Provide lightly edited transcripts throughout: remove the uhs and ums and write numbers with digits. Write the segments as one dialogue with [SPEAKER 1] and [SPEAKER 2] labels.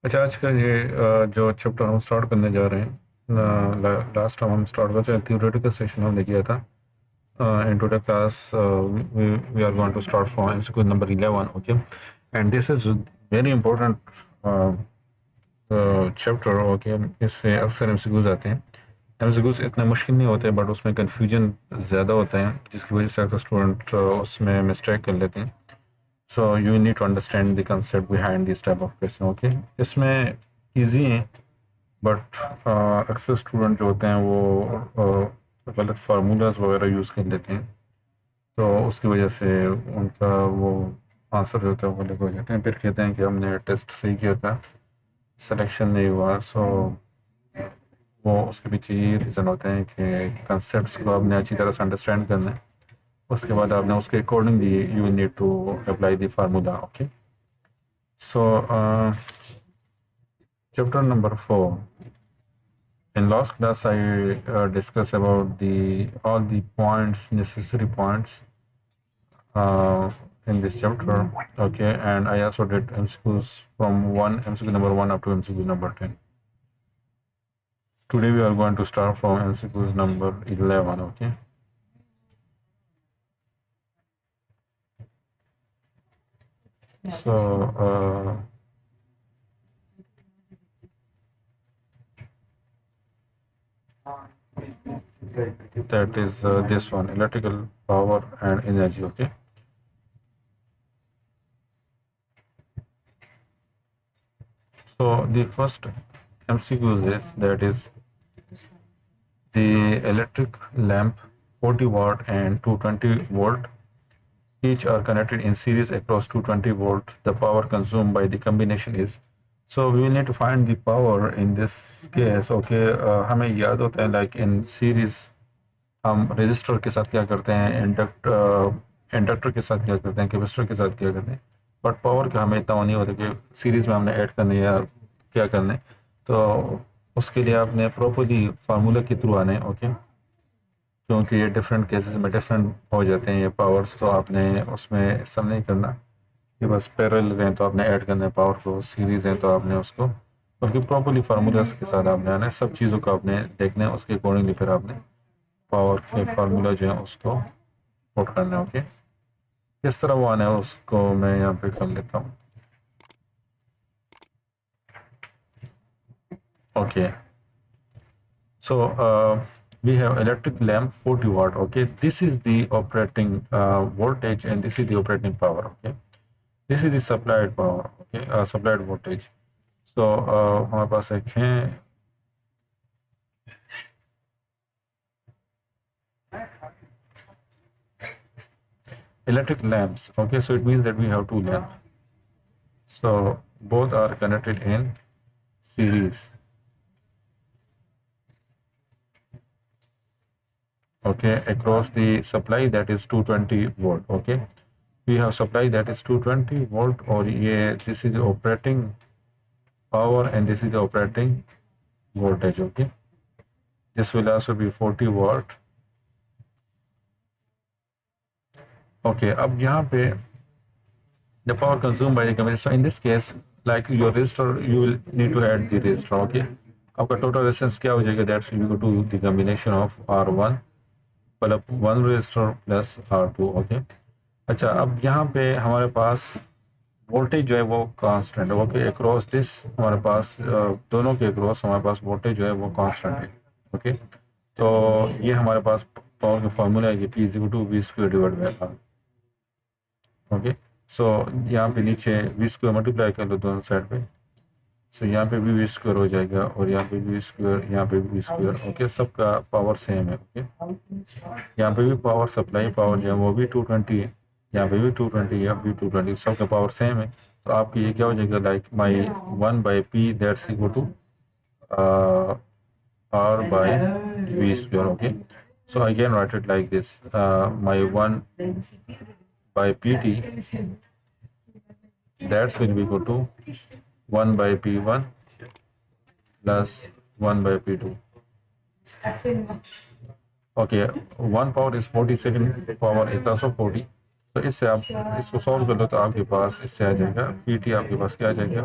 [SPEAKER 1] अच्छा, आज का ये जो चैप्टर हम स्टार्ट करने जा रहे हैं, लास्ट टाइम हम स्टार्ट करते हैं थ्योरेटिकल सेशन हमने किया था। In today class we are going to start from MCQ number 11, okay, and this is very important chapter, okay. इससे अक्सर एमसीक्यूज आते हैं। एमसीक्यूज इतने मुश्किल नहीं होते, बट उसमें कन्फ्यूजन ज़्यादा होता है, जिसकी वजह से अक्सर स्टूडेंट उसमें मिस्टेक कर लेते हैं। So you need to understand the concept behind this type of question, okay? इसमें easy है, but अक्सर स्टूडेंट जो होते हैं वो गलत फार्मूलाज वगैरह यूज़ कर लेते हैं, तो उसकी वजह से उनका वो आंसर जो होता है वो गलत हो जाते हैं। फिर कहते हैं कि हमने टेस्ट सही किया था, सिलेक्शन नहीं हुआ। सो वो उसके पीछे ये रीज़न होते हैं कि कंसेप्ट को आपने अच्छी तरह से अंडरस्टैंड करना है, उसके बाद आपने उसके accordingly you need to apply the formula, okay. So, chapter number 4. In last class, I discussed about all the points, necessary points in this chapter. Okay, and I also did MCQs from MCQ number 1 up to MCQ number 10. Today we are going to start from MCQs number 11. Okay. So. That is this one, electrical power and energy, okay. So the first MCQ is that is the electric lamp 40 watt and 220 volt each are connected in series across 220 volt. The power consumed by the combination is, so we will need to find the power in this case, okay. हमें याद होता है like in series हम register के साथ क्या करते हैं, इंडक्टर के साथ क्या करते हैं, कैपेसिटर के साथ क्या करते हैं, बट पावर का हमें इतना नहीं होता कि सीरीज में हमने ऐड करने या क्या करने। तो उसके लिए आपने प्रॉपरली फार्मूला के थ्रू आने, ओके, क्योंकि ये डिफरेंट केसेस में डिफरेंट हो जाते हैं ये पावर्स। तो आपने उसमें सब नहीं करना कि बस पैरेलल हैं तो आपने ऐड करना है पावर को, सीरीज हैं तो आपने उसको, बल्कि प्रॉपरली फार्मूलाज के साथ आपने आना है, सब चीज़ों को आपने देखना है, उसके अकॉर्डिंगली फिर आपने पावर के फार्मूला जो है उसको पुट करना है, ओके। किस तरह वो आना है उसको मैं यहाँ पे कर लेता हूँ, okay. So we have electric lamp 40 watt, okay. This is the operating voltage and this is the operating power, okay. This is the supplied power, okay, supplied voltage. So हमारे पास एक है electric lamps, okay. So it means that we have two lamps, so both are connected in series, okay, across the supply that is 220 volt, okay. We have supply that is 220 volt, or this is the operating power and this is the operating voltage, okay. This will also be 40 watt, okay. अब यहाँ पे the power consumed by the combination, so in this case like your resistor you will need to add the resistor, okay. आपका total resistance क्या हो जाएगा, that will go to the combination of R1 plus 1 resistor plus R2, okay. अच्छा, अब यहाँ पे हमारे पास voltage जो है वो कांस्टेंट है, ओके। अक्रॉस दिस हमारे पास दोनों के अक्रॉस हमारे पास वोल्टेज जो है वो कांस्टेंट है, ओके। तो ये हमारे पास पावर का फॉर्मूला है कि P equal to V square divide by R, okay. So यहाँ पे नीचे वी स्क्वायर मल्टीप्लाई कर लो दोनों साइड पे, सो यहाँ पे भी वी स्क्वायर हो जाएगा और यहाँ पे भी वी स्क्वायर, यहाँ पे भी वी स्क्वायर, ओके। सबका पावर सेम है, ओके। यहाँ पे भी पावर सप्लाई पावर जो है वो भी 220 है, यहाँ पे भी 220 है, भी 220, सबका पावर सेम है। तो आपकी ये क्या हो जाएगा, like my 1/P that's equal to R by V square, okay. So I can write it like this, my 1/PT that will be equal to 1/P1 plus 1/P2, okay. One power is 40, second power is also 40. तो इससे आप इसको solve कर लो तो आपके पास इससे आ जाएगा PT, आपके पास क्या आ जाएगा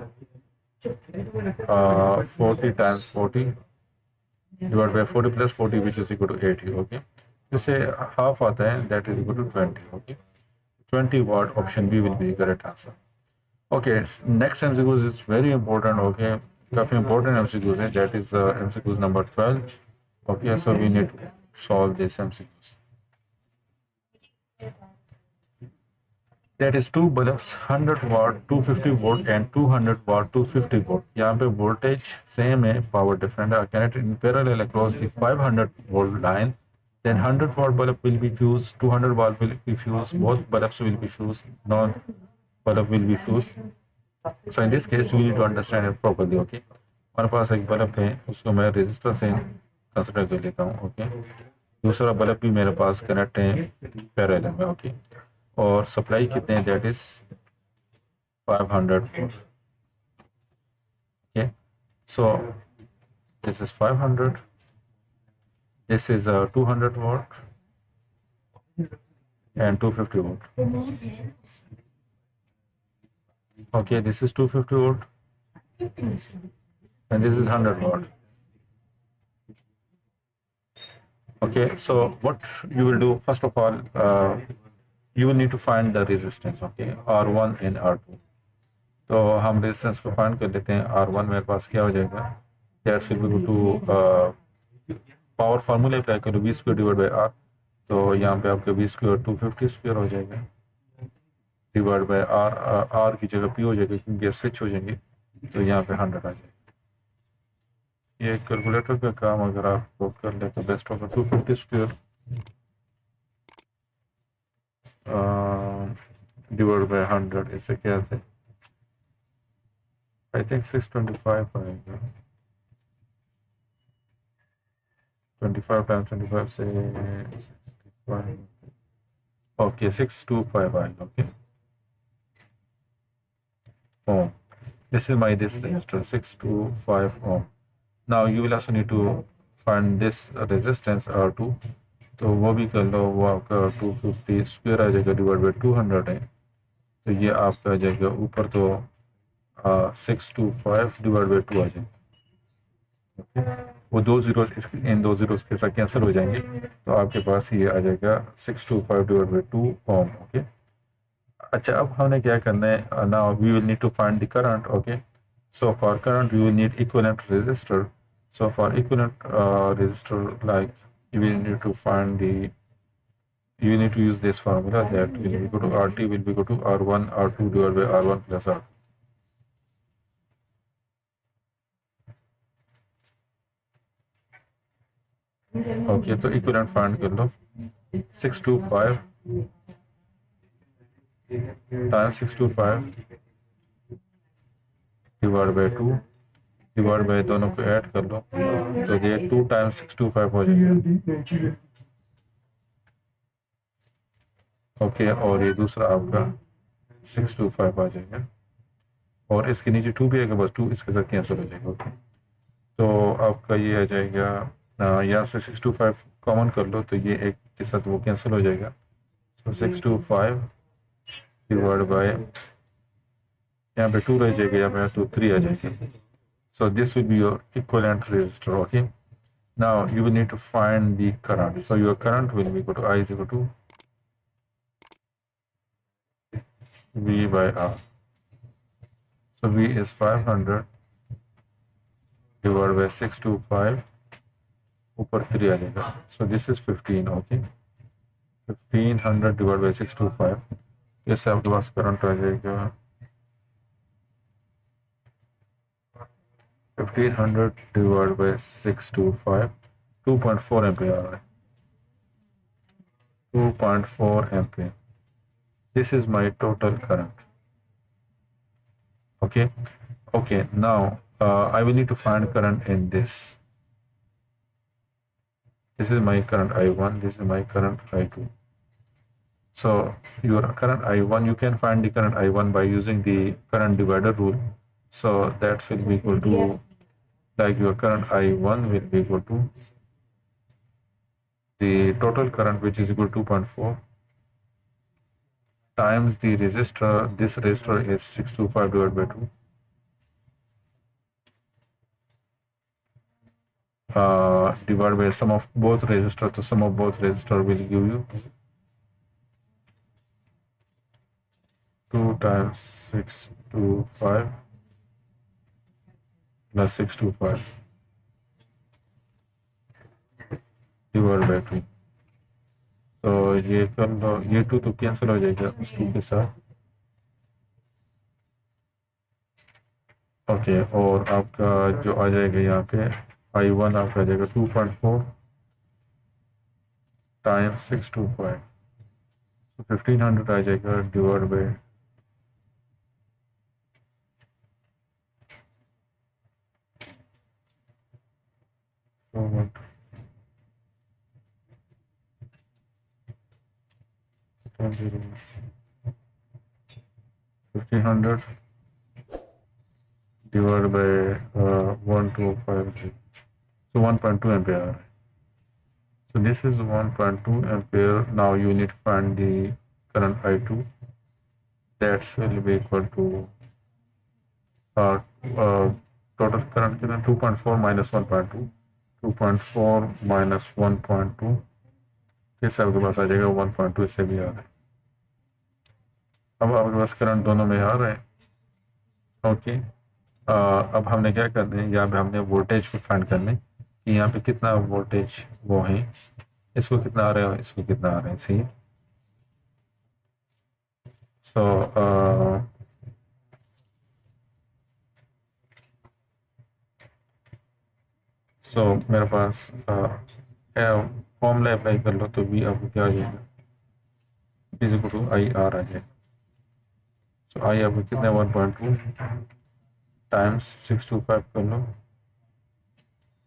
[SPEAKER 1] 40 times 40 divided by 40 plus 40 which is equal to 80. Okay, जिसे half आता है that is equal to 20. Okay, 20 watt option B will be the correct answer. Okay, next MCQs is very important. Okay, काफी important MCQs है, that is MCQs number 12. Okay, so we need to solve this MCQs. That is two bulbs 100 watt 250 volt and 200 watt 250 volt. यहाँ पे voltage same है, power different है. Connected in parallel across the 500 volt line. Then 100 watt bulb will be fused, 200 watt will be fused, both bulbs will be fused, non bulb will be fused. So in this case we need to understand it properly. Okay, हमारे पास एक bulb है, उसको मैं resistor से consider कर लेता हूँ. Okay, दूसरा बल्ब भी मेरे पास कनेक्ट है पैरेलल में. ओके, और सप्लाई कितने हैं, that is 500 volt. Okay, so this is 500, this is 200 volt and 250 volt. Okay, this is 250 volt and this is 100 watt. Okay, so what you will do, first of all, you will need to find the resistance. Okay, R1 and R2. तो हम resistance को find कर लेते हैं. R1 मेरे पास क्या हो जाएगा, that will be to power formula apply करो, V square divide by R. तो यहाँ पे आपका V स्क्वायर 250 स्क्वायर हो जाएगा डिवाइड बाई R की जगह P हो जाएगा क्योंकि स्विच हो जाएंगे, तो यहाँ पे 100 आ जाएगा. ये कैलकुलेटर का काम अगर आप कर ले तो बेस्ट होगा. 250 स्क्वायर डिवाइड बाई 100, इससे क्या है, आई थिंक 625 आएगा. 25 टाइम्स 25 से 65. ओके, 625 आएगा. Okay, ohm. This is my this resistor 625 ohm. Now you will also need to find this resistance R2. तो वो भी कर लो, वो आपका 250 स्क्वायर आ जाएगा डिवाइड बाई 200 है, तो ये आपका आ जाएगा ऊपर तो 625 डिवाइड बाई 2 आ जाएगा. वो दो जीरोस इन दो जीरोस के साथ कैंसिल हो जाएंगे, तो आपके पास ये आ जाएगा 625 डिवाइड बाई 2 ओम. ओके, अच्छा अब हमने क्या करना है, now we will need to find the current. Okay, so for current we will need equivalent resistor. So for equivalent resistor, like you will need to find the, you need to use this formula that will be equal to RT will be equal to R1 R2 divided by R1 plus R. Okay, तो equivalent find कर लो. 625 times 625 divided by 2 divide by दोनों को add कर लो, तो ये 2 times 625 हो जाएगा. Okay, और ये दूसरा आपका 625 आ जाएगा, और इसके नीचे 2 भी आएगा, बस 2 इसके साथ कैंसिल हो जाएगा. ओके, तो आपका ये आ जाएगा, यहाँ से 625 कॉमन कर लो, तो ये एक के साथ वो कैंसिल हो जाएगा. तो 625 डिवाइड बाई, यहाँ पे 2 रह जाएगा, यहाँ पे 3 आ जाएगा. So this will be your equivalent resistor. Okay, now you will need to find the current. So your current will be equal to I is equal to V by R. So V is 500 divided by 625 ऊपर 3 आ जाएगा. So this is 15. Okay, 1500 divided by 625, इससे आपके पास current आ जाएगा 1500 divided by 625, 2.4 ampere आ रहा है. 2.4 ampere. This is my total current. Okay. Okay. Now I will need to find current in this. This is my current I1. This is my current I2. So your current I1, you can find the current I1 by using the current divider rule. So that will be equal to, like your current I1 will be equal to the total current, which is equal to 2.4 times the resistor. This resistor is 625 divided by 2. divided by sum of both resistor, तो sum of both resistor will give you 2 times 625 plus 625 divided by 2। तो ये कर लो, ये 2 तो cancel हो जाएगा उस 2 के साथ। ओके, और आपका जो आ जाएगा यहाँ पे I1 आपका आ जाएगा 2.4 टाइम्स 625, तो 1500 आ जाएगा divide bye 1500 divided by 1250, so 1.2 ampere. So this is 1.2 ampere. Now you need to find the current I2, that will be equal to total current 2.4 minus 1.2, 2.4 minus 1.2, फिर आपके पास आ जाएगा 1.2, इससे भी आ रहा है। अब आपके पास करंट दोनों में आ रहा है। ओके, अब हमने क्या करना है, यहाँ पे हमने वोल्टेज को फाइंड करना है कि यहाँ पे कितना वोल्टेज वो है, इसको कितना आ रहा है, इसको कितना आ रहा है। सही, सो मेरे पास फॉर्मूला अप्लाई कर लो, तो भी आपको क्या आ जाएगा, is equal to I R आ जाएगा। सो आई आपको कितना 1.2 टाइम्स 625 कर लो,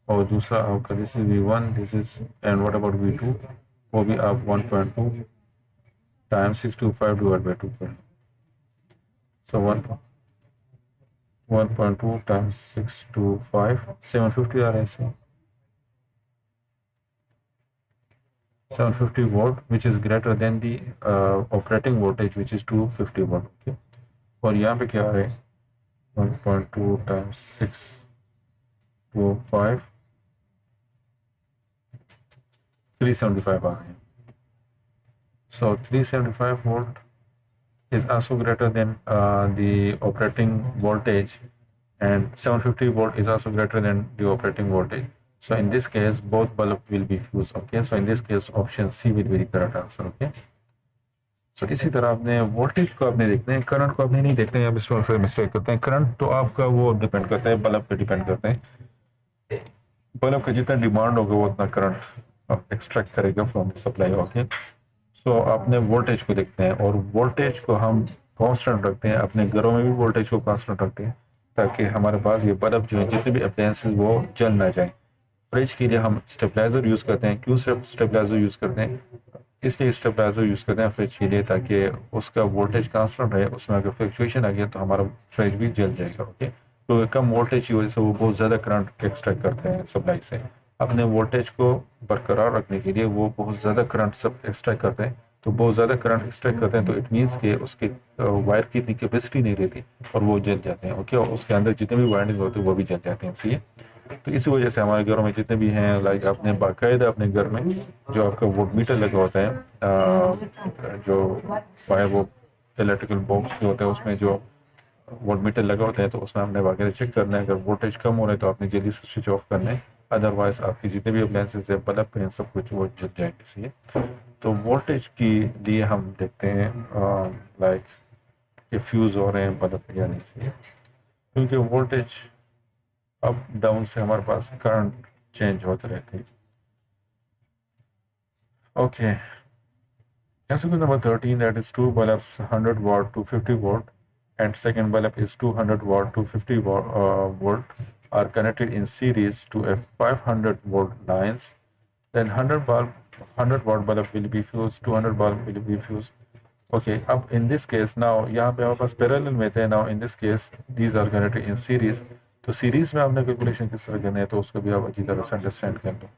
[SPEAKER 1] और दूसरा आपका this is V1, this is and what about V2, वो भी आप 1.2 टाइम्स 625 डिवाइड बाई 2 कर लो। सो 1.2 टाइम्स 625 750 आ रहा है इसमें, 750 volt, which is greater than the operating voltage, which is 250 volt. Okay, और यहाँ पे क्या है 1.2 times 625 375 आ रहे हैं। So 375 volt is also greater than the operating voltage, and 750 volt is also greater than the operating voltage. So in this case both bulb will be fused. Okay, so in this case option C will be the correct answer. Okay, so इसी तरह आपने voltage को आपने देखना है, current को आपने नहीं देखना है। आप इसमें फिर मिस्टेक करते हैं। करंट तो आपका वो डिपेंड करता है, बल्ब पे डिपेंड करता है। बल्ब का जितना डिमांड होगा वो उतना करंट आप एक्सट्रैक्ट करेगा फ्रॉम द सप्लाई। ओके, सो आपने वोल्टेज को देखते हैं, और वोल्टेज को हम कांस्टेंट रखते हैं। अपने घरों में भी वोल्टेज को कांस्टेंट रखते हैं, ताकि हमारे पास ये बल्ब जो है, जितने भी अप्लायंसेस वो जल ना जाए। फ्रिज के लिए हम स्टेबलाइजर यूज़ करते हैं। क्यों स्टेबलाइजर यूज़ करते हैं? इसलिए स्टेबलाइजर यूज़ करते हैं फ्रिज के लिए, ताकि उसका वोल्टेज कांस्टेंट रहे। उसमें अगर फ्लक्चुएशन आ गया तो हमारा फ्रिज भी जल जाएगा। ओके, तो कम वोल्टेज की वजह से वो बहुत ज़्यादा करंट एक्सट्रैक्ट करते हैं सप्लाई से। अपने वोल्टेज को बरकरार रखने के लिए वो बहुत ज़्यादा करंट सब एक्सट्रैक्ट करते हैं। तो बहुत ज़्यादा करंट एक्सट्रैक्ट करते हैं, तो इट मीन्स कि उसके वायर की इतनी कैपेसिटी नहीं रहती और वो जल जाते हैं। ओके, और उसके अंदर जितने भी वायरिंग होते हैं वो भी जल जाते हैं। इसलिए तो इसी वजह से हमारे घरों में जितने भी हैं, लाइक आपने बाकायदा अपने घर में जो आपका वोल्ट मीटर लगा होता है, जो वायर वो इलेक्ट्रिकल बॉक्स जो होता है उसमें जो वोल्ट मीटर लगा होता है, तो उसमें हमने वगैरह चेक करना है। अगर वोल्टेज कम हो रहा है तो आपने जल्दी से स्विच ऑफ करना है, अदरवाइज आपकी जितने भी अप्लायंसेस है, बल्ब हैं, सब कुछ वो जल जाएंगे। इसलिए तो वोल्टेज के लिए हम देखते हैं लाइक कि फ्यूज़ हो रहे हैं बल्ब या नहीं। चाहिए क्योंकि वोल्टेज अप डाउन से हमारे पास करंट चेंज होते रहते हैं। Okay, example number 13, that is two bulbs 100 watt to 50 watt, and second bulb is 200 watt to 50 volt are connected in series to a 500 volt lines. Then 100 watt bulb will be fused, 200 bulb will be fused. Okay, अब in this case now यहाँ पे हमारे पास parallel में थे। now in this case these are connected in series. तो series में आपने calculation किस तरह करना है, तो उसको भी आप अच्छी तरह से अंडरस्टैंड कर लो।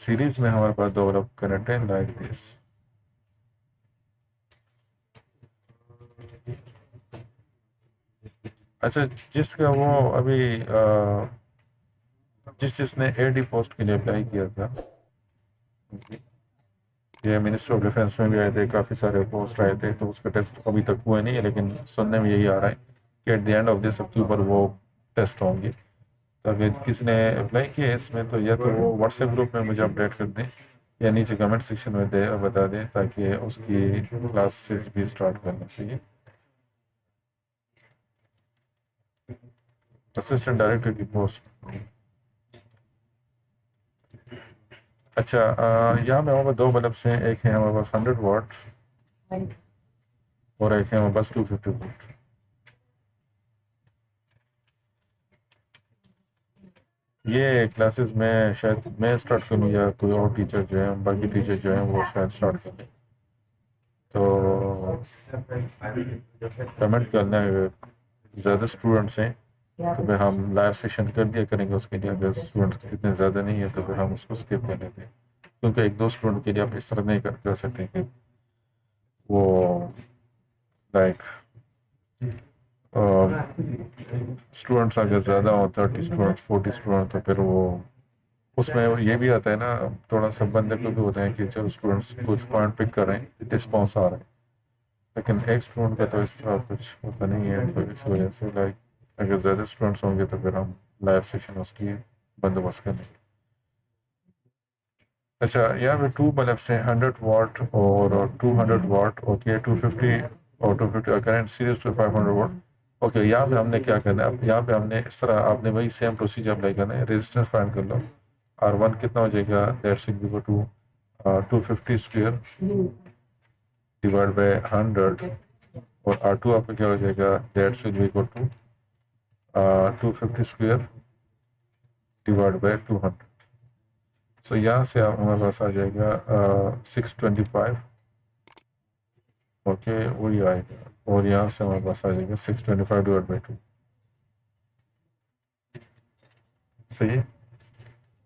[SPEAKER 1] सीरीज में हमारे पास दो बल्ब कनेक्ट है लाइक दिस। अच्छा, जिसका वो अभी जिसने एडी पोस्ट के लिए अप्लाई किया था, ये मिनिस्टर ऑफ डिफेंस में भी आए थे, काफ़ी सारे पोस्ट आए थे, तो उसका टेस्ट अभी तक हुआ नहीं है, लेकिन सुनने में यही आ रहा है कि at the end of this October वो टेस्ट होंगे। तो अगर किसी ने अप्लाई किया है इसमें, तो या तो वो व्हाट्सएप ग्रुप में मुझे अपडेट कर दें या नीचे कमेंट सेक्शन में बता दें, ताकि उसकी क्लासेस भी स्टार्ट करना चाहिए। असिस्टेंट डायरेक्टर की पोस्ट। अच्छा, यहाँ पे हमारे पास दो बल्ब हैं, एक है हमारे पास 100 वाट और एक है हमारे पास 250 वाट। ये क्लासेस में शायद मैं स्टार्ट करूँ या कोई और टीचर जो है, बाकी टीचर जो हैं वो शायद स्टार्ट करें। तो कमेंट करना है, ज़्यादा स्टूडेंट्स हैं तो फिर हम लाइव सेशन कर दिया करेंगे उसके लिए। अगर स्टूडेंट्स इतने ज़्यादा नहीं है तो फिर हम उसको स्किप कर लेते हैं, क्योंकि एक दो स्टूडेंट के लिए आप इस तरह नहीं कर सकते कि वो लाइक स्टूडेंट्स अगर ज़्यादा हो, 30 स्टूडेंट्स 40 स्टूडेंट, तो फिर वो उसमें ये भी आता है ना, थोड़ा सा बंदे को भी होता है कि चलो स्टूडेंट्स कुछ पॉइंट पिक कर रहे हैं, रिस्पॉन्स आ रहा है, लेकिन एक स्टूडेंट का तो इस तरह कुछ होता नहीं है। तो इस वजह से लाइक अगर ज़्यादा स्टूडेंट्स होंगे तो फिर हम लाइव सेशन उसकी बंदोबस्त कर लेंगे। अच्छा, यहाँ पे टू बल्ब हैं, 100 वाट और 200 वाट। ओके, 250 और 250 current series to 500 watt. Okay, यहाँ पे हमने क्या करना है, अब यहाँ पे हमने इस तरह आपने वही सेम प्रोसीजर अप्लाई करना है। रेजिस्टेंस फाइंड कर लो, R1 कितना हो जाएगा, that's equal to 250 square divide by 100, और R2 आपका क्या हो जाएगा, that's equal to 250 square divide by 200। So यहाँ से हमारे पास आ जाएगा 625। ओके, वही आएगा, और यहाँ से हमारे पास आ जाएगा 625 डिवाइड बाई 2। सही है।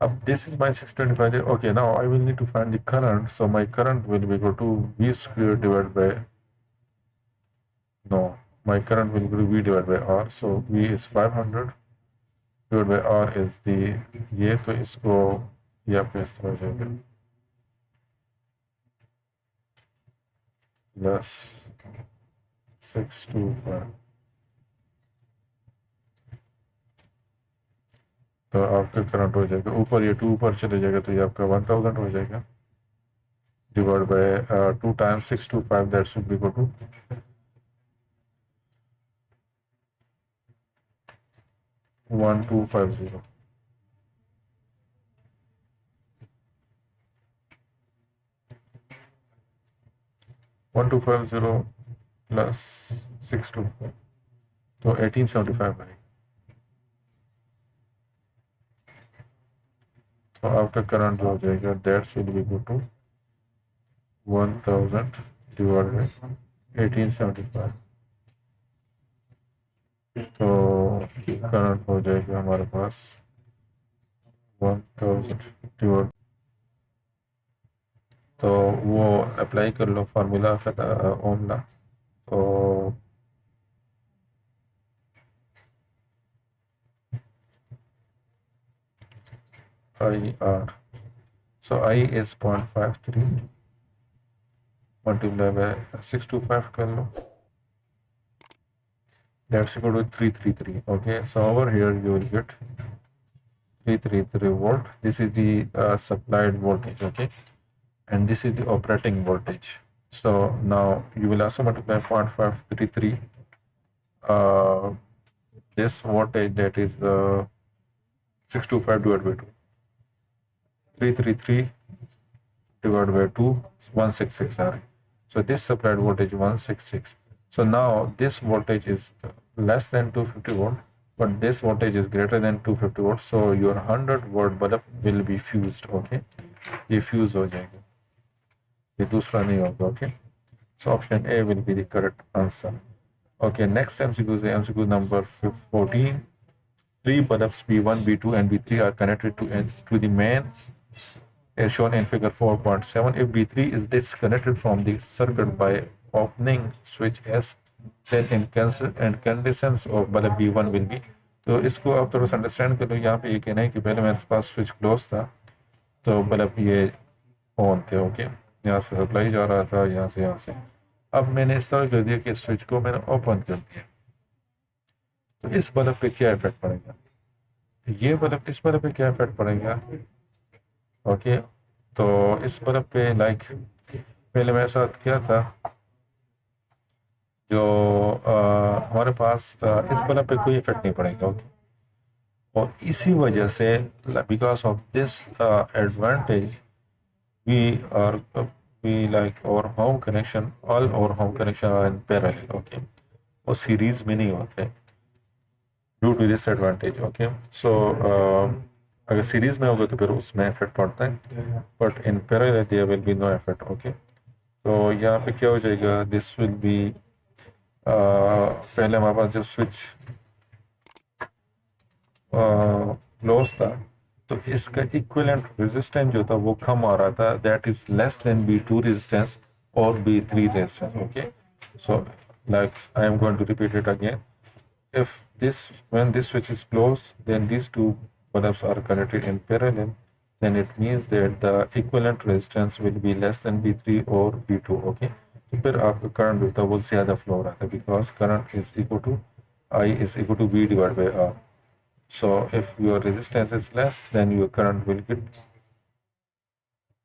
[SPEAKER 1] अब this is my 625। Okay, now I will need to find the current, so my current will be equal to V square divide by, no, my current will be V divide by R। So V is 500 divide by R is the ये, तो इसको ये आपके इस तरह हो जाएगा plus 625। तो आपका करंट हो जाएगा, ऊपर ये 2 ऊपर चले जाएगा तो ये आपका 1000 हो जाएगा divide by 2 times 625, that should be equal to 1250। Plus 625, तो 1875 है। तो आपका करंट हो जाएगा, that should be equal to 1000 divide by 1875। तो करंट हो जाएगा हमारे पास 1000 डिवाइड, तो वो अप्लाई कर लो फार्मूला ओमला। तो IR, so I is 0.53 multiplied by 625 कर लो, that's equal to 333. Okay, so over here you will get 333 volt. This is the supplied voltage. Okay, and this is the operating voltage. So now you will also multiply 0.533 this voltage, that is 625 divided by 2, 333 divided by 2, 166 are. So this supplied voltage 166. So now this voltage is less than 250 volt, but this voltage is greater than 250 volt. So your 100 volt bulb will be fused. Okay, ये fuse हो जाएगा, ये दूसरा नहीं होगा. Okay, so option A will be the correct answer. Okay, next MCQ is MCQ number 14. Three bulbs B1, B2 and B3 are connected to the main as shown in figure 4.7. If B3 is disconnected from the circuit by opening switch S, then incandescence of bulb B1 will be तो इसको आप थोड़ा सा understand कर लो। यहाँ पे ये कहना है कि पहले मेरे पास स्विच क्लोज था तो बल्ब ये ऑन थे, ओके, यहाँ से सप्लाई जा रहा था, यहाँ से। अब मैंने इस तरह कर दिया कि स्विच को मैंने ओपन कर दिया, तो इस बल्ब पे क्या इफेक्ट पड़ेगा, ये बल्ब इस बल्ब पे क्या इफेक्ट पड़ेगा, ओके। तो इस बल्ब पे लाइक पहले मेरे साथ क्या था, जो हमारे पास इस बल्ब पे कोई इफेक्ट नहीं पड़ेगा, ओके। और इसी वजह से because of this advantage we are we like our home connection, all our home connection are in parallel, okay, और सीरीज में नहीं होते due to this advantage, okay। so अगर सीरीज में होगा तो फिर उसमें इफेक्ट पड़ता है, but in parallel there will be no effect, okay. तो यहाँ पे क्या हो जाएगा, दिस विल बी पहले हमारे पास जो स्विच क्लोज था तो इसका इक्विवेलेंट रेजिस्टेंस जो था वो कम आ रहा था, that is less than B2 resistance और B3 resistance, okay. So like I am going to repeat it again, if when this switch is closed, then these two bulbs are connected in parallel, then it means that the equivalent resistance will be less than B3 or B2, okay। तो फिर आपका current जो था वो ज़्यादा flow हो रहा था, because current is equal to I is equal to V divided by R। So if your resistance is less, then your current will get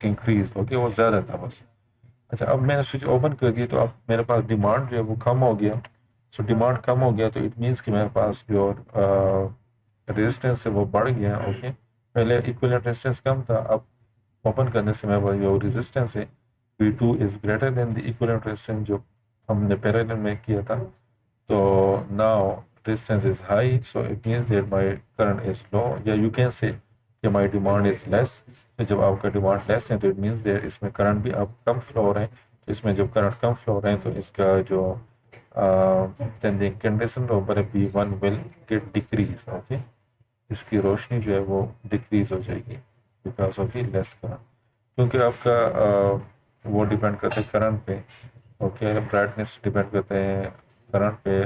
[SPEAKER 1] increase, okay, वो ज़्यादा था बस। अच्छा, अब मैंने स्विच ओपन कर दिया तो अब मेरे पास डिमांड जो है वो कम हो गया। सो डिमांड कम हो गया तो इट मीन्स कि मेरे पास जो रेजिस्टेंस है वो बढ़ गया, ओके। पहले इक्विवेलेंट रेजिस्टेंस कम था, अब ओपन करने से मेरे पास जो रेजिस्टेंस है V2 is greater than the equivalent resistance जो हमने पैरेलल में किया था। तो now resistance is high, so it means that my current is low, या यू कैन से कि माय डिमांड इज लेस। तो जब आपका डिमांड लेस है तो इट मीन्स दैट इसमें करंट भी अब कम फ्लो हो रहे हैं। तो इसमें जब करंट कम फ्लो हो रहे हैं तो इसका जो then the incandescent over B1 will get decrease, okay। इसकी रोशनी जो है वो डिक्रीज हो जाएगी because of the less current, क्योंकि आपका वो डिपेंड करते हैं करंट पे, ओके। ब्राइटनेस डिपेंड करते हैं करंट पे,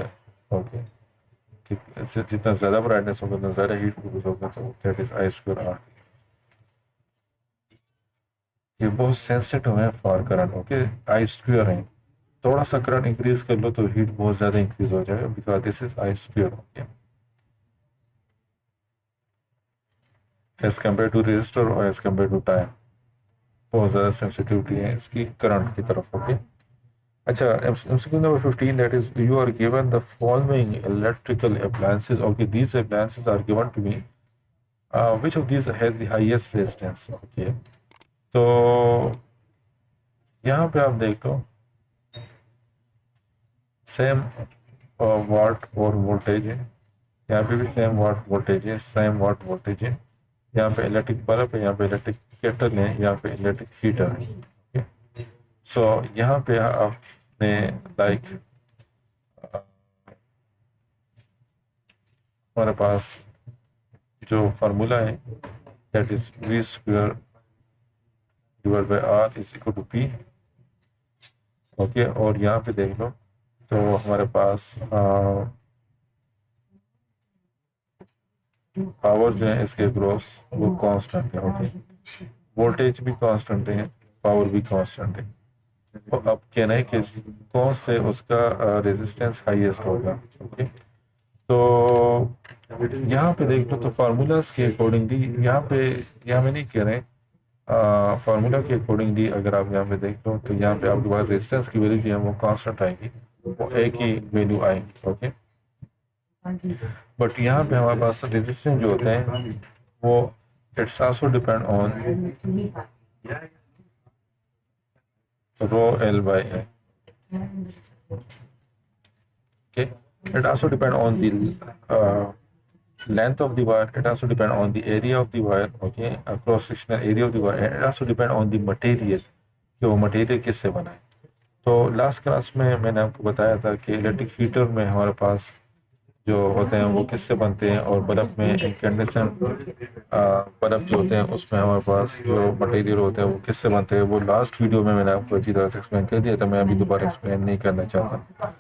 [SPEAKER 1] ओके। जितना ज़्यादा ब्राइटनेस होगा उतना ज़्यादा हीट प्रोड्यूस होगा, तो दैट इज I²R। ये बहुत सेंसिटिव है फॉर करंट, ओके। I² है, थोड़ा सा करंट इंक्रीज कर लो तो हीट बहुत ज़्यादा इंक्रीज हो जाएगा, because this is I², okay, as compare to resistor और एज कम्पेयर टू टाइम बहुत ज़्यादा सेंसिटिविटी है इसकी करंट की तरफ, ओके। अच्छा, MCQ number 15, that is you are given the following electrical appliances, okay, these appliances are given to me, which of these has the highest resistance, okay. तो यहाँ पे आप देख लो सेम वाट और वोल्टेज है, यहाँ पे भी सेम वाट वोल्टेज है, सेम वाट वोल्टेज है। यहाँ पे इलेक्ट्रिक बल्ब है, यहाँ पे इलेक्ट्रिक केटल है, यहाँ पे इलेक्ट्रिक हीटर है। सो यहाँ पे आपने लाइक हमारे पास जो फार्मूला है that is V² divide by R is equal to P, okay. और यहाँ पे देख लो तो हमारे पास पावर जो है इसके ग्रोस वो कांस्टेंट है, ओके। वोल्टेज भी कांस्टेंट है, पावर भी कांस्टेंट है। तो अब कहना है कि कौन से उसका रेजिस्टेंस हाईएस्ट होगा, ओके। तो यहाँ पे देख लो तो फार्मूलाज के अकॉर्डिंगली यहाँ में नहीं कह रहे, फार्मूला के अकॉर्डिंगली अगर आप यहाँ पे देख लो तो यहाँ पे आपके पास रेजिस्टेंस की वैल्यू जो है वो कांस्टेंट आएगी, वो एक ही वैल्यू आएगी, ओके। बट यहाँ पे हमारे पास रेजिस्टेंस जो होते हैं वो it's also depend on rho L by A, okay। It also depend on the length of the wire, it also depend on the area of the wire, okay, cross sectional area of the wire, and it also depend on the material कि वो material किससे बना है। तो last class में मैंने आपको बताया था कि इलेक्ट्रिक हीटर में हमारे पास जो होते हैं वो किससे बनते हैं, और बल्ब में इंकैंडेसेंट बल्ब जो होते हैं उसमें हमारे पास जो मटेरियल होते हैं वो किससे बनते हैं, वो लास्ट वीडियो में मैंने आपको अच्छी तरह से एक्सप्लेन कर दिया था, मैं अभी दोबारा एक्सप्लेन नहीं करना चाहता।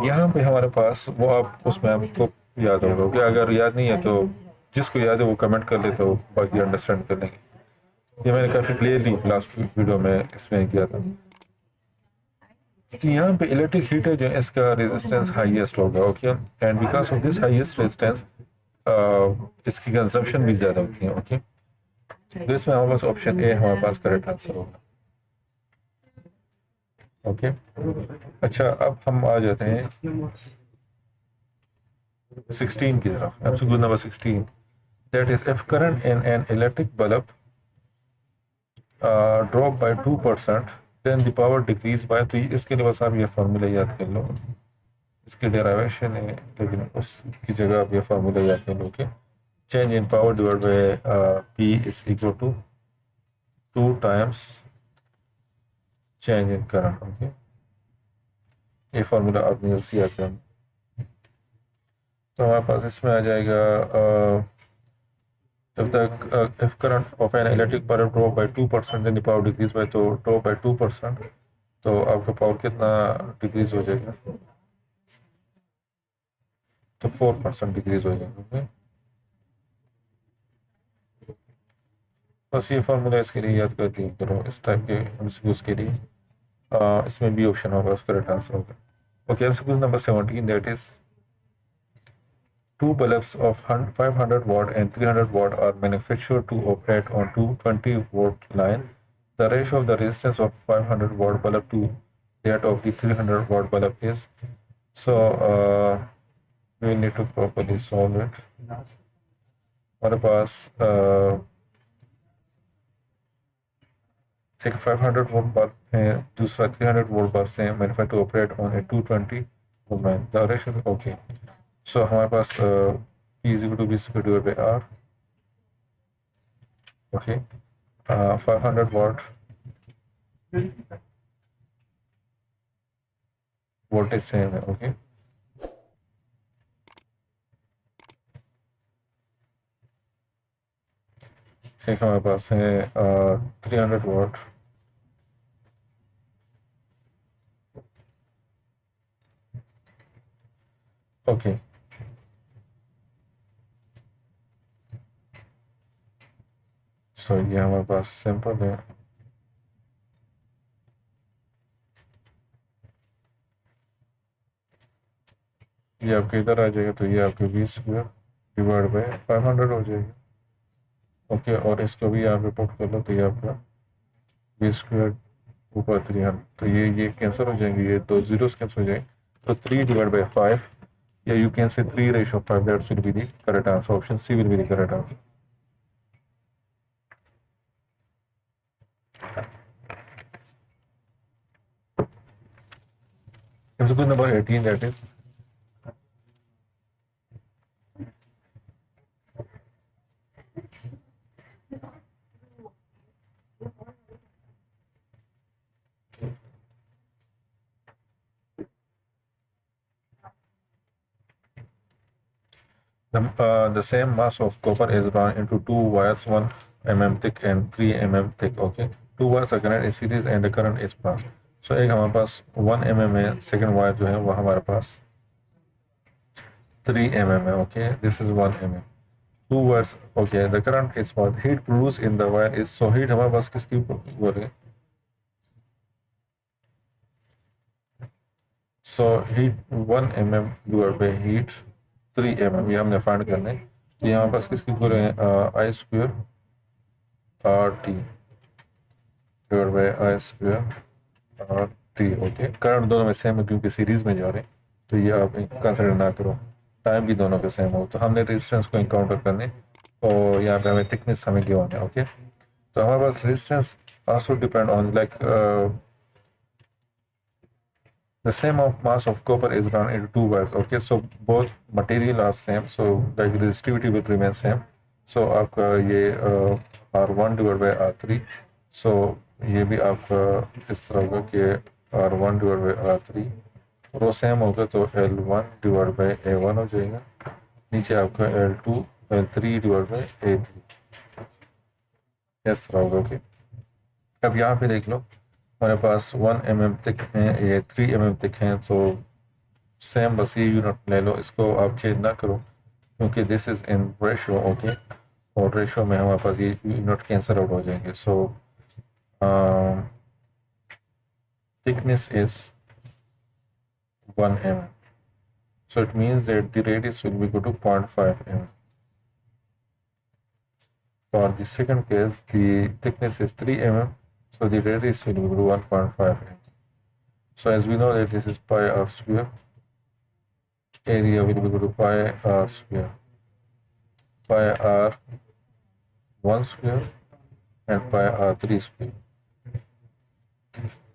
[SPEAKER 1] यहाँ पे हमारे पास वो आप उसमें आपको याद होगा, ओके। अगर याद नहीं है तो जिसको याद है वो कमेंट कर ले, तो बाकी अंडरस्टैंड कर लेंगे। ये मैंने काफ़ी क्लियरली लास्ट वीडियो में एक्सप्लेन किया था। तो यहाँ पे इलेक्ट्रिक हीटर जो है इसका रेजिस्टेंस हाईएस्ट होगा, okay. And because of this highest resistance इसकी कंजम्पशन भी ज़्यादा होती है, ओके। तो इसमें हमारे पास ऑप्शन ए हमारे पास करेक्ट आंसर होगा, ओके। अच्छा, अब हम आ जाते हैं 16 की तरफ। MCQ number 16, that is if current in an electric bulb drop by 2%, then the power decrease by. तो इसके लिए बस आप ये फार्मूला याद कर लो, इसकी डेरिवेशन है, लेकिन उसकी जगह आप ये फार्मूला याद कर लो कि change in power divide by P is equal to 2 times change in current, okay. ये फार्मूला आपने यूज किया था। तो हमारे पास इसमें आ जाएगा जब तक if current of an electric power drop by 2%, then the power decrease by, तो ड्रॉप बाय 2%, तो आपका पावर कितना डिक्रीज हो जाएगा? तो 4% डिक्रीज हो जाएगा, ओके। बस ये फार्मूला इसके लिए याद कर दिया करो, इस टाइप के एमसीक्यूज के लिए। इसमें बी ऑप्शन होगा, उसका करेक्ट आंसर होगा, okay. MCQs number 17, that is two bulbs of 500 watt and 300 watt are manufactured to operate on 220 volt line. The ratio of the resistance of 500 watt bulb to that of the 300 watt bulb is, so we need to properly solve it. हमारे पास एक 500 volt bulb है, दूसरा 300 volt bulb से manufacture to operate on a 220 volt line. The ratio, okay. So हमारे पास P is equal to B squared divided by R, okay। 500 watt voltage same है, okay. एक हमारे पास है 300 वाट, ओके। सो ये हमारे पास सिंपल है, ये आपके इधर आ जाएगा, तो ये आपके 20 स्क्वायर डिवाइड बाय 500 हो जाएगा, ओके। और इसको भी यहाँ पे पुट कर लो, तो ये आपका 20 स्क्वायर ऊपर 300, तो ये कैंसिल हो जाएंगे, ये दो जीरोस कैंसिल हो जाएंगे, तो 3 डिवाइड बाय 5, या you can say 3 ratio 5, that will be the correct answer. Option C will be the correct answer. Question number 18, that is the same mass of copper is run into two wires 1 mm thick and 3 mm thick, okay। two wires are connected in series and the current is passed। so एक हमारे पास 1 mm है, second wire जो है वो हमारे पास 3 mm है, okay। this is 1 mm, two wires, okay। the current is passed, heat produced in the wire is, so heat हमारे पास किसकी बोल रहे हैं? so heat 1 mm divided by heat 3 mm, ये हमने फाइंड करना है। तो यहाँ पास किसकी बोल रहे हैं? I square R T divide by I square R T, okay. Current दोनों में सेम है क्योंकि सीरीज में जा रहे हैं, तो ये आप कंसिडर ना करो। टाइम भी दोनों पे सेम हो, तो हमने रेजिस्टेंस को इनकाउंटर करने, और यहाँ पे हमें थिकनेस हमें गिवन है, ओके। तो हमारे पास resistance also depend on like the same of mass of copper is run into two wires, okay। so both material are same, so the resistivity will remain same। so आपका ये R1 divided by R3, so ये भी आपका इस तरह होगा कि R1 divided by R3, row same होगा तो L1 divided by A1 हो जाएगा, नीचे आपका L2 L3 divided by A3, इस तरह होगा, ओके। अब यहाँ पे देख लो, हमारे पास 1 mm थिक है, ये 3 mm थिक है, तो सेम बस ये यूनिट ले लो, इसको आप चेंज ना करो क्योंकि this is in ratio. Okay, और रेशियो में हमारे पास ये यूनिट कैंसिल आउट हो जाएंगे। सो thickness is 1 mm, so it means that the radius will be equal to 0.5 mm. For the second case, the thickness is 3 mm, so the radius will be equal to 1.5 mm. So as we know that this is pi r square, area will be equal to pi r square, pi r 1 square and pi r3 square.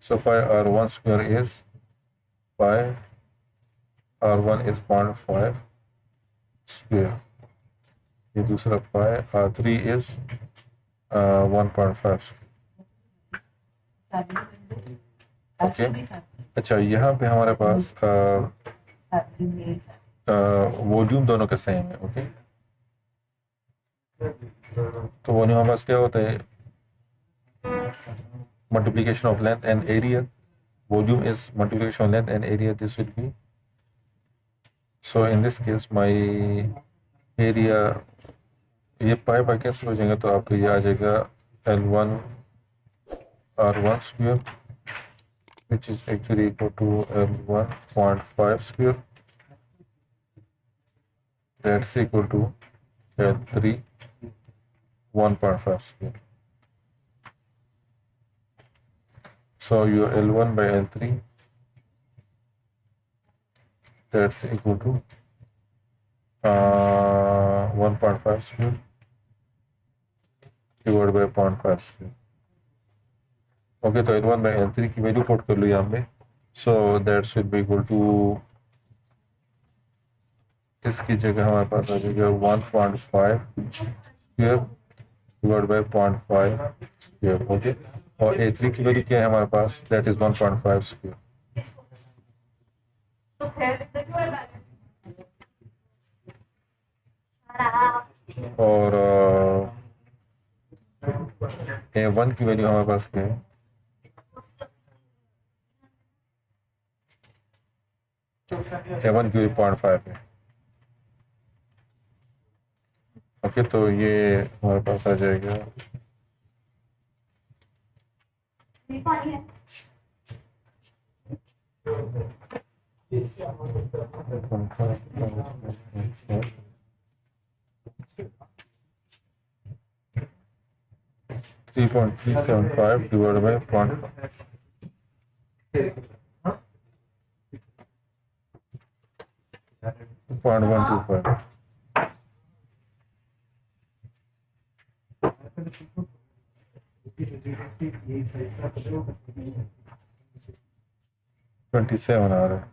[SPEAKER 1] So pi r1 square is pi r1 is 0.5 square. ये दूसरा pi r3 is 1.5 square. Okay, अच्छा यहाँ पे हमारे पास volume दोनों के same है। Okay, तो वॉल्यूम हमारे पास क्या होता है, multiplication of length and area. Volume is multiplication of length and area. This will be, so in this case my area, ये पाई पाई कैंसिल हो जाएगा तो आपको ये आ जाएगा L1 R1 square, which is actually equal to L1.5 square, that's equal to L3 1.5 square. So your L1 by L3, that's equal to 1.5 square divided by 0.5 square. Okay, तो L1 by L3 की value put कर लो यहाँ पे। So that should be equal to, इसकी जगह हमारे पास आ जाएगा 1.5 square divide by 0.5 square. Okay, और A3 की वैल्यू क्या है हमारे पास, दैट इज 1.5 स्क्वायर। और A1 की वैल्यू हमारे पास क्या है, A1 की वैल्यू 0.5 है। ओके, तो ये हमारे पास आ जाएगा 3.375 divided by 0.125. 27 आ रहा है।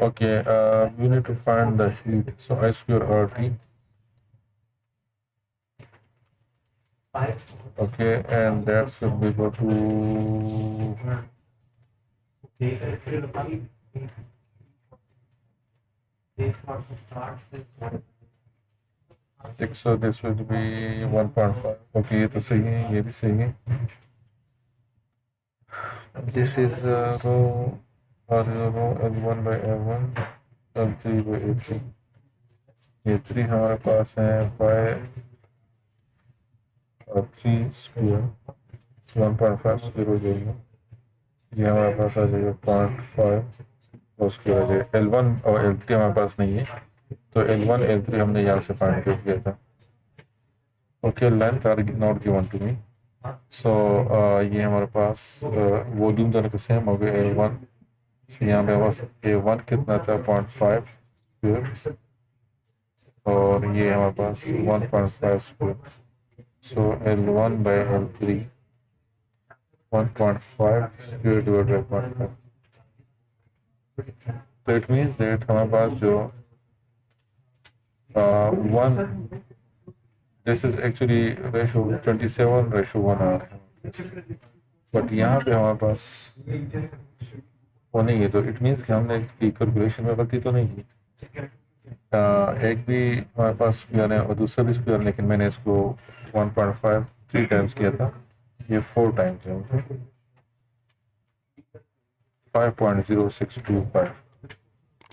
[SPEAKER 1] Okay, we need to find the heat. So I square RT. Okay, and that should be equal to so this would be 1.5. Okay, ये तो सही है, ये भी सही है। This is rho R0 L1 by L1 L3 by A3. ये 3 हमारे पास है by 3 स्क्वायर 1.5 स्क्वायर हो जाएगा। ये हमारे पास आ जाएगा 0.5 और स्क्वायर आ जाएगा। L1 और L3 हमारे पास नहीं है, तो L1 L3 हमने यहाँ से फाइंड किया था। Okay, length are not given to me. So ये हमारे पास वॉल्यूम दोनों के सेम हो गए A1। तो यहाँ पे हमारे पास A1 कितना था 0.5 स्क्वायर और ये हमारे पास 1.5 square. So L1 by L3 1.5 square divided by 0.5. So it means that हमारे पास जो 1, this is actually ratio 27:1 आ रहा है, बट यहाँ पे हमारे पास वो नहीं है, तो इट मीन्स कि हमने इसकी कैलकुलेशन में गलती तो नहीं की। एक भी हमारे पास स्क्वायर है और दूसरा भी स्क्वायर, लेकिन मैंने इसको 1.5 3 टाइम्स किया था, ये 4 टाइम्स है, 5.0625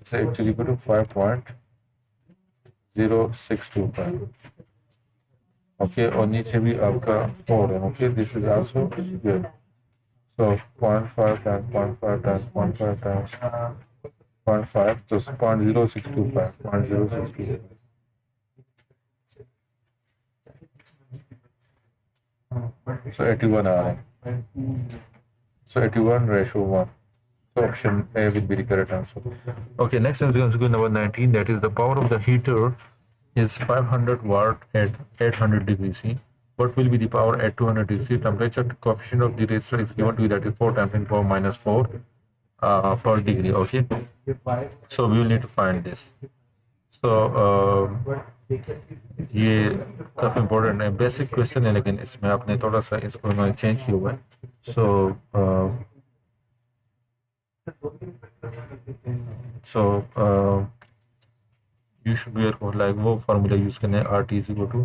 [SPEAKER 1] से एक्चुअली को 5.0625। ओके, और नीचे भी आपका 4 है। Okay, this is also square, so 0.5 times 0.5 times 0.5 times 0.5, तो 0.0625 0.0625। So 81 आ रहा है, so 81:1. So option A will be the correct answer. Okay, next is going to be number 19. That is the power of the heater is 500 watt at 800 degrees C. What will be the power at 200 degrees C? Temperature coefficient of the resistor is given to you, that is 4 times 10 power minus 4 per degree. Okay, so we will need to find this. So ये काफ़ी important है, basic question है, लेकिन इसमें आपने थोड़ा सा इसको उन्होंने चेंज किया हुआ है। So you should be aware, like वो फार्मूला यूज करना है, RT is equal to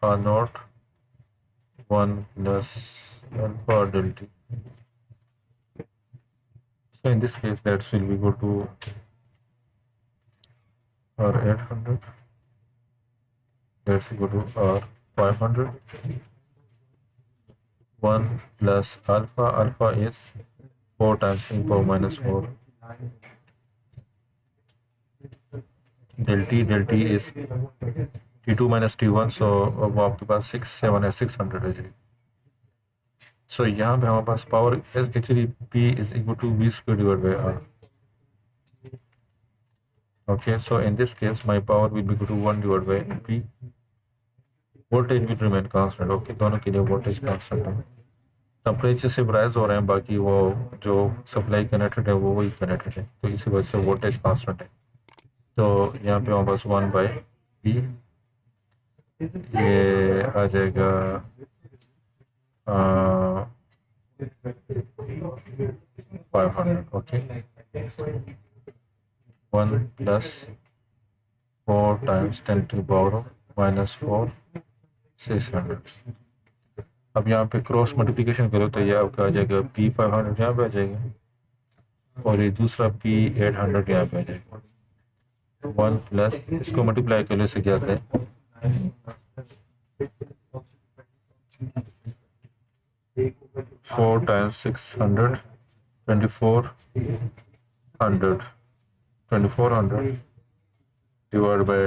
[SPEAKER 1] R0 1 plus alpha del T. So in this case that will be equal to R800, that's equal to R500, 1 plus alpha is 4 times 10 power minus 4, del T is T2 minus T1, so वो आपके पास 6 7 है, 600 है जी। So यहाँ पे हमारे पास power actually P is equal to V square divided by R. Okay, so in this case my power will be equal to 1 divided by P. Voltage will remain constant. Okay, दोनों के लिए voltage constant है। Temperature से rise हो रहे हैं, बाकी वो जो सप्लाई कनेक्टेड है वो वही कनेक्टेड है, तो इसी वजह से वोल्टेज कांस्टेंट है। तो यहाँ पे हमारे पास 1/P, ये आ जाएगा 500। Okay, 1 plus 4 times 10 to the power of minus 4 600। अब यहाँ पे क्रॉस मल्टीप्लिकेशन करो तो ये आपका आ जाएगा P500 यहाँ पे आ जाएगा, और ये दूसरा P800 यहाँ पे आ जाएगा। 1 प्लस इसको मल्टीप्लाई करने से क्या आता है, 4 times 600 2400 divided by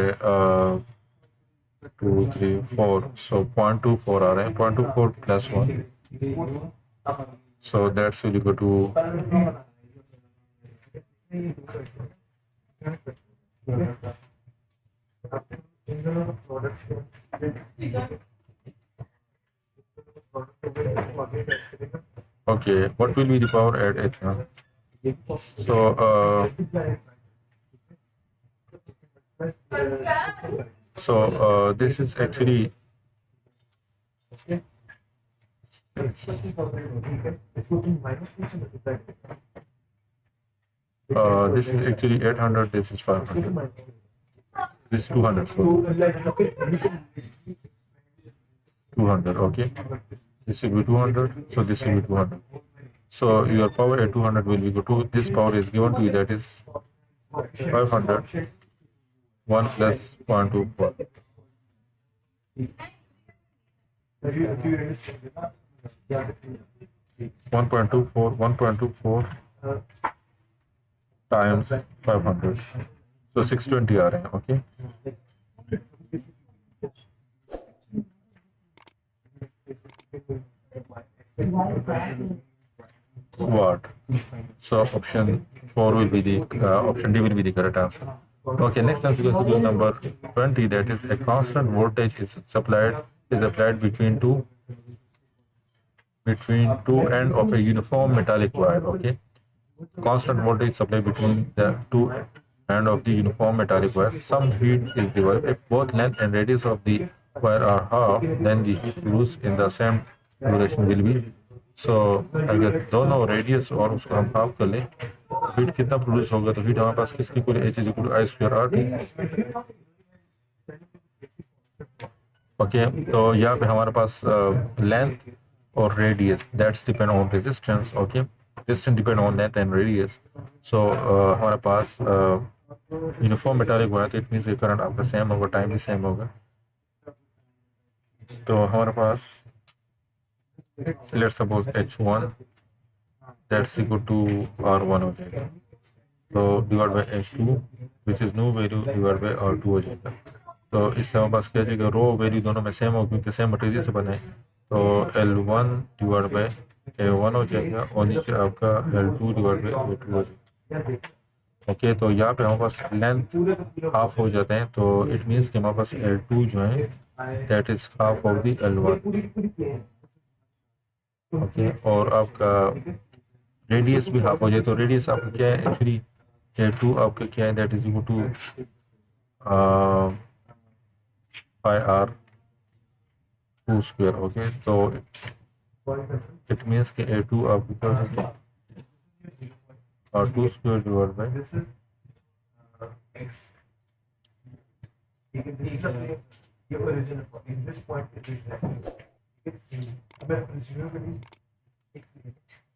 [SPEAKER 1] 2 3 4, so 0.24 आ रहे हैं, 0.24 plus 1, so that's will equal to okay, what will be the power at it now? So this is actually this is actually 800, this is 500, this is 200, so 200. Okay, this will be 200, so this will be 200. So your power at 200 will be equal to, this power is given to you, that is 500 1 plus 0.24. 1.24 times 500, so 620 आ रहे हैं। Okay, watt, so option 4 will be the option D will be the correct answer. Okay, next answer is number 20, that is a constant voltage is applied between two between two ends of a uniform metallic wire. Okay, constant voltage supply between the two ends of the uniform metallic wire. Some heat is developed if both length and radius of the wire are half, then the heat produced in the same duration will be. So अगर दोनों radius और उसको हम half कर लें, heat कितना produce होगा? तो हीट हमारे पास किसकी equal H is equal to I square RT. Okay, तो यहाँ पे हमारे पास लेंथ और radius that's depend on resistance. Okay, resistance depend on length and radius. So हमारे पास यूनिफॉर्म मेटालिक वायर, तो इट मीन्स करंट आपका सेम होगा, टाइम भी सेम होगा. तो हमारे पास let's suppose H1 that's equal to R1 हो जाएगा, तो divide by H2 which is no value divide by R2 हो जाएगा. तो इससे हमारे पास क्या जाएगा, रो वैल्यू दोनों में सेम हो क्योंकि सेम मटेरियल से बने, तो L1 डिवाइड बाय A1 हो जाएगा और नीचे आपका L2 डिवाइड बाय A2 हो जाएगा. ओके, तो यहाँ पे हमारे पास लेंथ हाफ हो जाते हैं, तो इट मीन्स कि हमारे पास L2 जो है that is half of the L1. Okay, और आपका रेडियस भी हाफ हो जाए, तो रेडियस आपका क्या है एक्चुअली L2 आपका क्या है, that is equal to pi r 2 square. Okay, तो इट मीन्स कि A2 आपको क्या हो जाएगा R2 square divide bye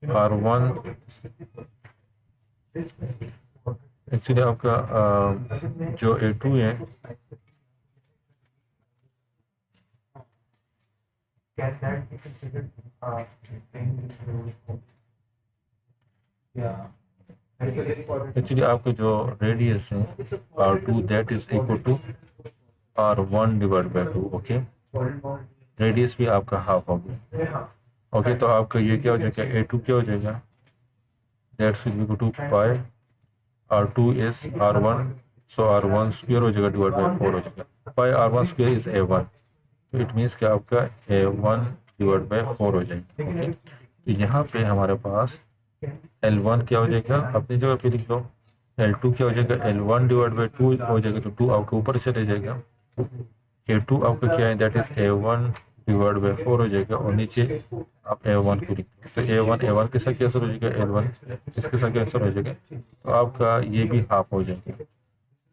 [SPEAKER 1] R1. Actually आपका जो A2 है एक्चुअली आपका जो रेडियस है R2 that is equal to R1 divide by 2. Okay, radius भी आपका हाफ हो गया. ओके, तो आपका ये क्या हो जाएगा, A2 क्या हो जाएगा, that's equal to pi R2 is R1, so R1 square हो जाएगा डिवाइड बाय 4 हो जाएगा. पाई R1 स्क्वायर इज A1, तो इट मीन्स कि आपका A1 डिवाइड बाय 4 हो जाएगा. ओके, तो यहाँ पे हमारे पास L1 क्या हो जाएगा, अपनी जगह पे लिख लो. L2 क्या हो जाएगा, L1 डिवाइड बाय 2 हो जाएगा, तो 2 आपके ऊपर चले जाएगा. A2 आपका क्या है, that is A1 divide by 4 हो जाएगा, और नीचे आप A1 को लिख लो. तो A1 के साथ कैंसिल हो जाएगा, L1 इसके साथ कैंसिल हो जाएगा, तो आपका ये भी हाफ हो जाएगा.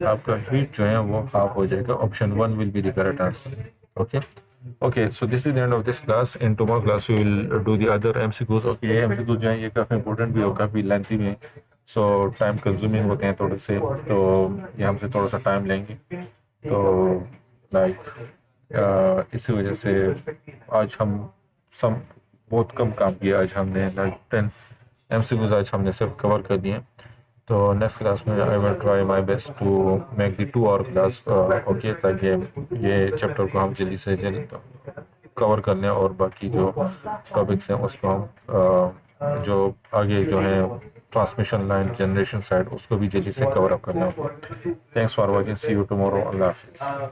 [SPEAKER 1] आपका हीट जो है वो हाफ हो जाएगा. Option 1 will be the correct answer. Okay, so this is the end of this class. In tomorrow class we will do the other MCQs. Okay, ये MCQs जो हैं ये काफ़ी इंपॉर्टेंट भी हो, काफ़ी लेंथी भी, सो टाइम कंज्यूमिंग होते हैं थोड़े से, तो ये हमसे थोड़ा सा टाइम लेंगे. तो लाइक इसी वजह से आज हम बहुत कम काम किया. आज हमने लाइक 10 MCQs आज हमने सिर्फ कवर कर दिए. तो नेक्स्ट क्लास में I will try my best to make the 2 hour class. Okay, ताकि ये चैप्टर को हम जल्दी से जल्द कवर कर लें और बाकी जो टॉपिक्स हैं उसको हम जो आगे जो है ट्रांसमिशन लाइन जनरेशन साइड उसको भी जल्दी से कवर अप करना. Thanks for watching, see you tomorrow. अल्लाह हाफिज़.